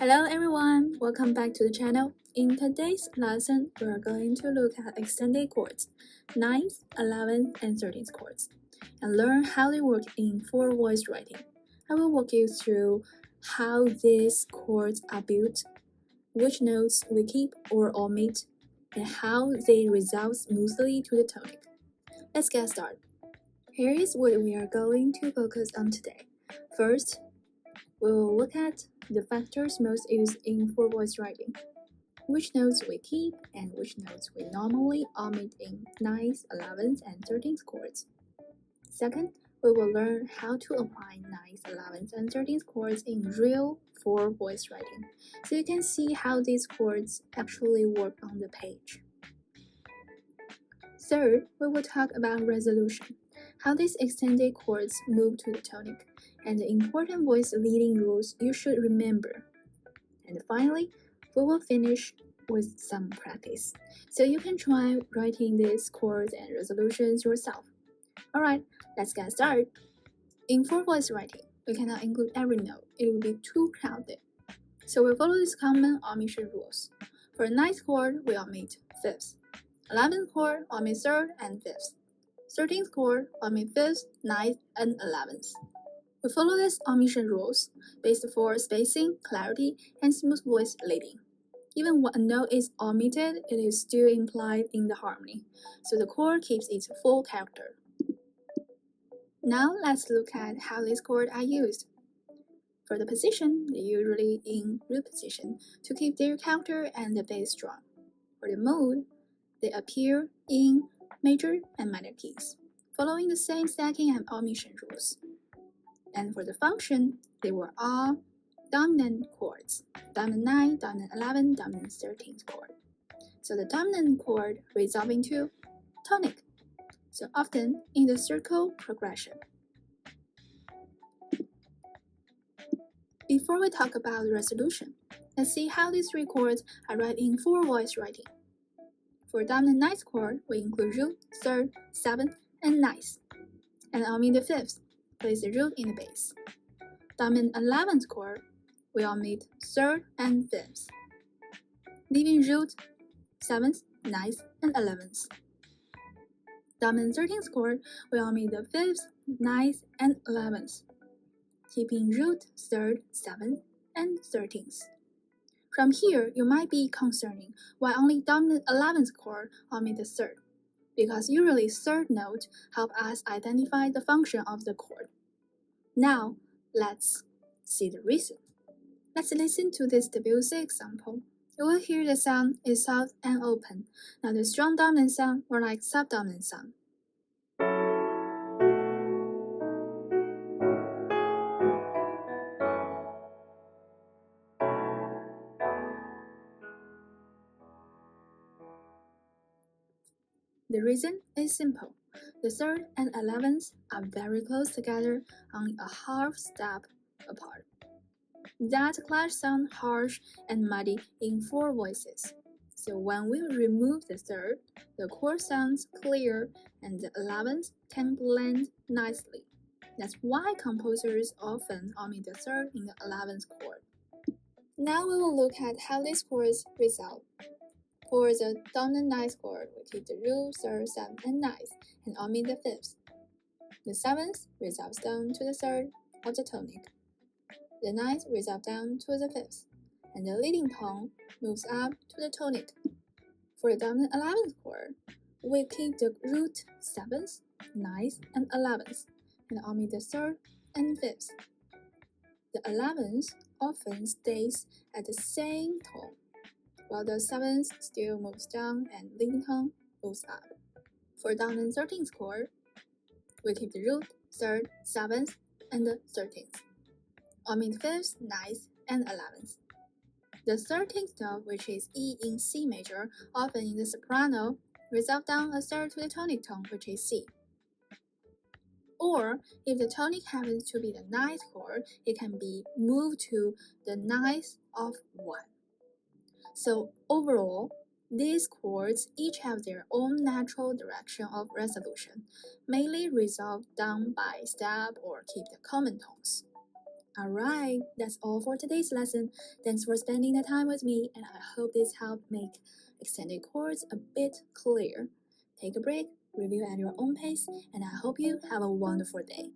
Hello everyone, welcome back to the channel. In today's lesson, we are going to look at extended chords, 9th, 11th, and 13th chords, and learn how they work in four-voice writing. I will walk you through how these chords are built, which notes we keep or omit, and how they resolve smoothly to the tonic. Let's get started. Here is what we are going to focus on today. First, we will look at the factors most used in four-voice writing, which notes we keep and which notes we normally omit in 9th, 11th, and 13th chords. Second, we will learn how to apply 9th, 11th, and 13th chords in real four-voice writing, so you can see how these chords actually work on the page. Third, we will talk about resolution, how these extended chords move to the tonic, and the important voice leading rules you should remember. And finally, we will finish with some practice, so you can try writing these chords and resolutions yourself. Alright, let's get started. In four-voice writing, we cannot include every note, it will be too crowded. So we follow these common omission rules. For the 9th chord, we omit 5th. 11th chord, omit 3rd and 5th. 13th chord, omit 5th, 9th, and 11th. We follow these omission rules based for spacing, clarity, and smooth voice leading. Even when a note is omitted, it is still implied in the harmony, so the chord keeps its full character. Now let's look at how these chords are used. For the position, they're usually in root position to keep their character and the bass strong. For the mode, they appear in major and minor keys, following the same stacking and omission rules. And for the function, they were all dominant chords, dominant 9, dominant 11, dominant 13th chord. So the dominant chord resolve into tonic, so often in the circle progression. Before we talk about the resolution, let's see how these three chords are read in four-voice writing. For dominant 9th chord, we include root, 3rd, 7th, and 9th, and omit the 5th. Place the root in the bass. Dominant 11th chord, we omit 3rd and 5th, leaving root, 7th, 9th, and 11th. Dominant 13th chord, we omit the 5th, 9th, and 11th, keeping root, 3rd, 7th, and 13th. From here, you might be concerning why only dominant 11th chord omit the 3rd, because usually 3rd note help us identify the function of the chord. Now, let's see the reason. Let's listen to this Debussy example. You will hear the sound is soft and open, not the strong dominant sound or like subdominant sound. The reason is simple. The 3rd and 11th are very close together on a half step apart. That clash sound harsh and muddy in four voices. So when we remove the 3rd, the chord sounds clear and the 11th can blend nicely. That's why composers often omit the 3rd in the 11th chord. Now we will look at how these chords resolve. For the dominant 9th chord, we keep the root, 3rd, 7th, and 9th, and omit the 5th. The 7th resolves down to the 3rd of the tonic. The 9th resolves down to the 5th, and the leading tone moves up to the tonic. For the dominant 11th chord, we keep the root 7th, 9th, and 11th, and omit the 3rd and 5th. The 11th often stays at the same tone, while the 7th still moves down and leading tone moves up. For dominant 13th chord, we keep the root, 3rd, 7th, and the 13th. Omit 5th, 9th, and 11th. The 13th note, which is E in C major, often in the soprano, resolve down a 3rd to the tonic tone, which is C. Or, if the tonic happens to be the 9th chord, it can be moved to the 9th of 1. So overall, these chords each have their own natural direction of resolution, mainly resolve down by step or keep the common tones. Alright, that's all for today's lesson. Thanks for spending the time with me, and I hope this helped make extended chords a bit clearer. Take a break, review at your own pace, and I hope you have a wonderful day.